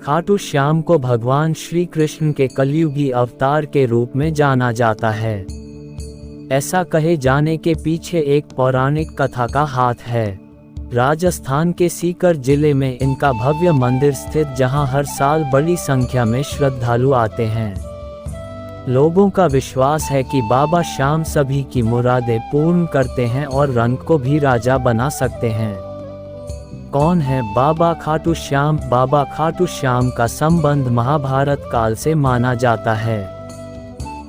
खाटू श्याम को भगवान श्री कृष्ण के कलयुगी अवतार के रूप में जाना जाता है। ऐसा कहे जाने के पीछे एक पौराणिक कथा का हाथ है। राजस्थान के सीकर जिले में इनका भव्य मंदिर स्थित, जहां हर साल बड़ी संख्या में श्रद्धालु आते हैं। लोगों का विश्वास है कि बाबा श्याम सभी की मुरादें पूर्ण करते हैं और रंग को भी राजा बना सकते हैं। कौन है बाबा खाटू श्याम? बाबा खाटू श्याम का संबंध महाभारत काल से माना जाता है।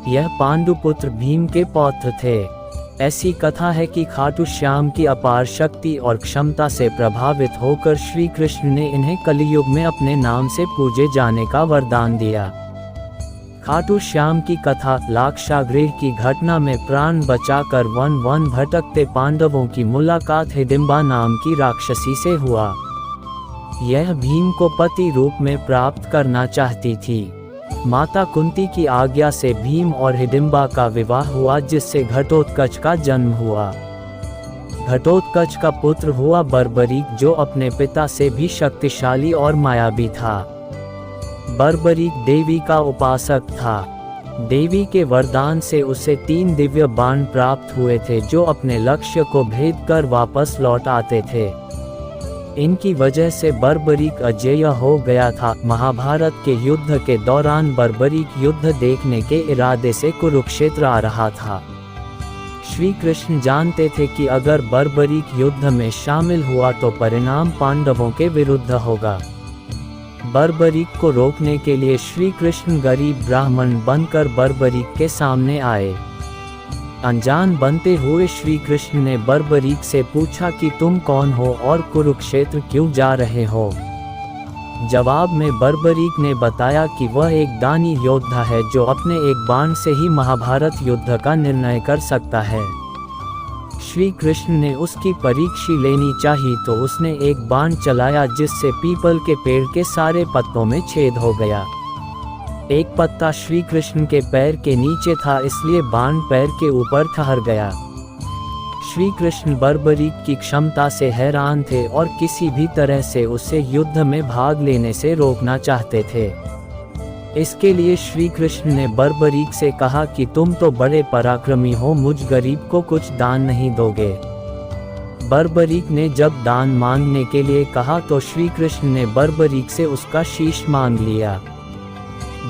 यह पांडुपुत्र भीम के पौत्र थे। ऐसी कथा है कि खाटू श्याम की अपार शक्ति और क्षमता से प्रभावित होकर श्री कृष्ण ने इन्हें कलियुग में अपने नाम से पूजे जाने का वरदान दिया। खाटू श्याम की कथा लाक्षागृह की घटना में प्राण बचाकर वन भटकते पांडवों की मुलाकात हिडिंबा नाम की राक्षसी से हुआ। यह भीम को पति रूप में प्राप्त करना चाहती थी। माता कुंती की आज्ञा से भीम और हिडिंबा का विवाह हुआ, जिससे घटोत्कच का जन्म हुआ। घटोत्कच का पुत्र हुआ बर्बरीक, जो अपने पिता से भी शक्तिशाली और मायावी था। बर्बरीक देवी का उपासक था। देवी के वरदान से उसे 3 दिव्य बाण प्राप्त हुए थे, जो अपने लक्ष्य को भेद कर वापस लौट आते थे। इनकी वजह से बर्बरीक अजेय हो गया था। महाभारत के युद्ध के दौरान बर्बरीक युद्ध देखने के इरादे से कुरुक्षेत्र आ रहा था। श्री कृष्ण जानते थे कि अगर बर्बरीक युद्ध में शामिल हुआ तो परिणाम पांडवों के विरुद्ध होगा। बर्बरीक को रोकने के लिए श्री कृष्ण गरीब ब्राह्मण बनकर बर्बरीक के सामने आए। अनजान बनते हुए श्री कृष्ण ने बर्बरीक से पूछा कि तुम कौन हो और कुरुक्षेत्र क्यों जा रहे हो। जवाब में बर्बरीक ने बताया कि वह एक दानी योद्धा है, जो अपने एक बाण से ही महाभारत युद्ध का निर्णय कर सकता है। श्री कृष्ण ने उसकी परीक्षा लेनी चाहिए तो उसने एक बाण चलाया, जिससे पीपल के पेड़ के सारे पत्तों में छेद हो गया। एक पत्ता श्री कृष्ण के पैर के नीचे था, इसलिए बाण पैर के ऊपर ठहर गया। श्री कृष्ण बर्बरीक की क्षमता से हैरान थे और किसी भी तरह से उसे युद्ध में भाग लेने से रोकना चाहते थे। इसके लिए श्री कृष्ण ने बर्बरीक से कहा कि तुम तो बड़े पराक्रमी हो, मुझ गरीब को कुछ दान नहीं दोगे। बर्बरीक ने जब दान मांगने के लिए कहा तो श्री कृष्ण ने बर्बरीक से उसका शीश मांग लिया।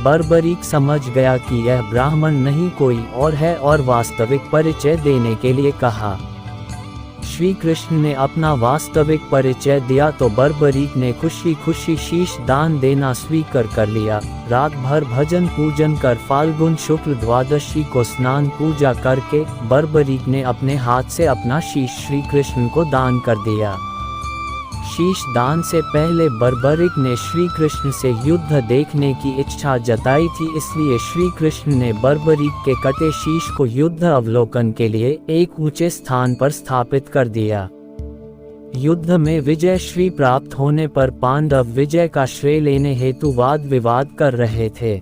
बर्बरीक समझ गया कि यह ब्राह्मण नहीं कोई और है और वास्तविक परिचय देने के लिए कहा। श्री कृष्ण ने अपना वास्तविक परिचय दिया तो बर्बरीक ने खुशी खुशी शीश दान देना स्वीकार कर लिया। रात भर भजन पूजन कर फाल्गुन शुक्ल द्वादशी को स्नान पूजा करके बर्बरीक ने अपने हाथ से अपना शीश श्री कृष्ण को दान कर दिया। शीश दान से पहले बर्बरीक ने श्री कृष्ण से युद्ध देखने की इच्छा जताई थी, इसलिए श्री कृष्ण ने बर्बरीक के कटे शीश को युद्ध अवलोकन के लिए एक ऊंचे स्थान पर स्थापित कर दिया। युद्ध में विजय श्री प्राप्त होने पर पांडव विजय का श्रेय लेने हेतु वाद विवाद कर रहे थे।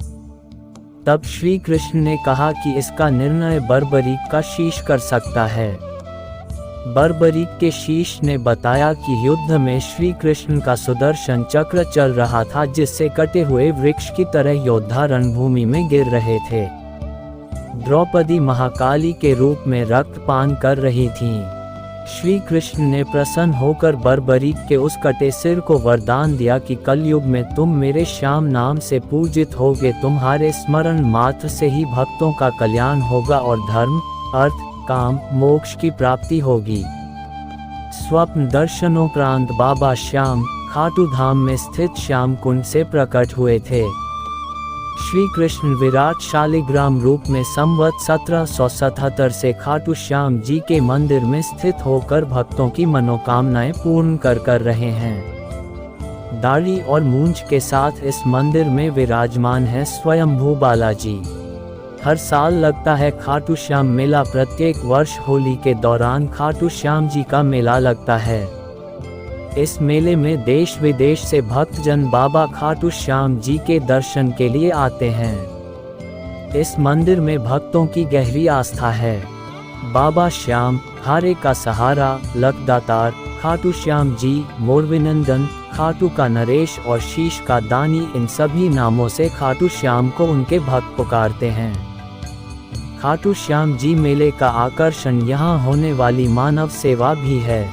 तब श्री कृष्ण ने कहा कि इसका निर्णय बर्बरीक का शीश कर सकता है। बर्बरीक के शीश ने बताया कि युद्ध में श्री कृष्ण का सुदर्शन चक्र चल रहा था, जिससे कटे हुए वृक्ष की तरह योद्धा रणभूमि में गिर रहे थे। द्रौपदी महाकाली के रूप में रक्तपान कर रही थीं। श्री कृष्ण ने प्रसन्न होकर बर्बरीक के उस कटे सिर को वरदान दिया कि कलयुग में तुम मेरे श्याम नाम से पूजित होगे। तुम्हारे स्मरण मात्र से ही भक्तों का कल्याण होगा और धर्म, अर्थ, काम, मोक्ष की प्राप्ति होगी। स्वप्न दर्शनोपरांत बाबा श्याम खाटू धाम में स्थित श्याम कुंड से प्रकट हुए थे। श्री कृष्ण विराट शालिग्राम रूप में संवत 1777 से खाटू श्याम जी के मंदिर में स्थित होकर भक्तों की मनोकामनाएं पूर्ण कर रहे हैं। दाढ़ी और मूंछ के साथ इस मंदिर में विराजमान है स्वयंभू बालाजी। हर साल लगता है खाटू श्याम मेला। प्रत्येक वर्ष होली के दौरान खाटू श्याम जी का मेला लगता है। इस मेले में देश विदेश से भक्तजन बाबा खाटू श्याम जी के दर्शन के लिए आते हैं। इस मंदिर में भक्तों की गहरी आस्था है। बाबा श्याम, हारे का सहारा, लखदातार, खाटू श्याम जी, मोरविनंदन, खाटू का नरेश और शीश का दानी, इन सभी नामों से खाटू श्याम को उनके भक्त पुकारते हैं। खाटू श्याम जी मेले का आकर्षण यहाँ होने वाली मानव सेवा भी है।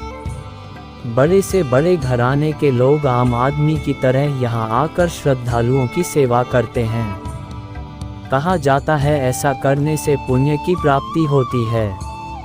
बड़े से बड़े घराने के लोग आम आदमी की तरह यहाँ आकर श्रद्धालुओं की सेवा करते हैं। कहा जाता है ऐसा करने से पुण्य की प्राप्ति होती है।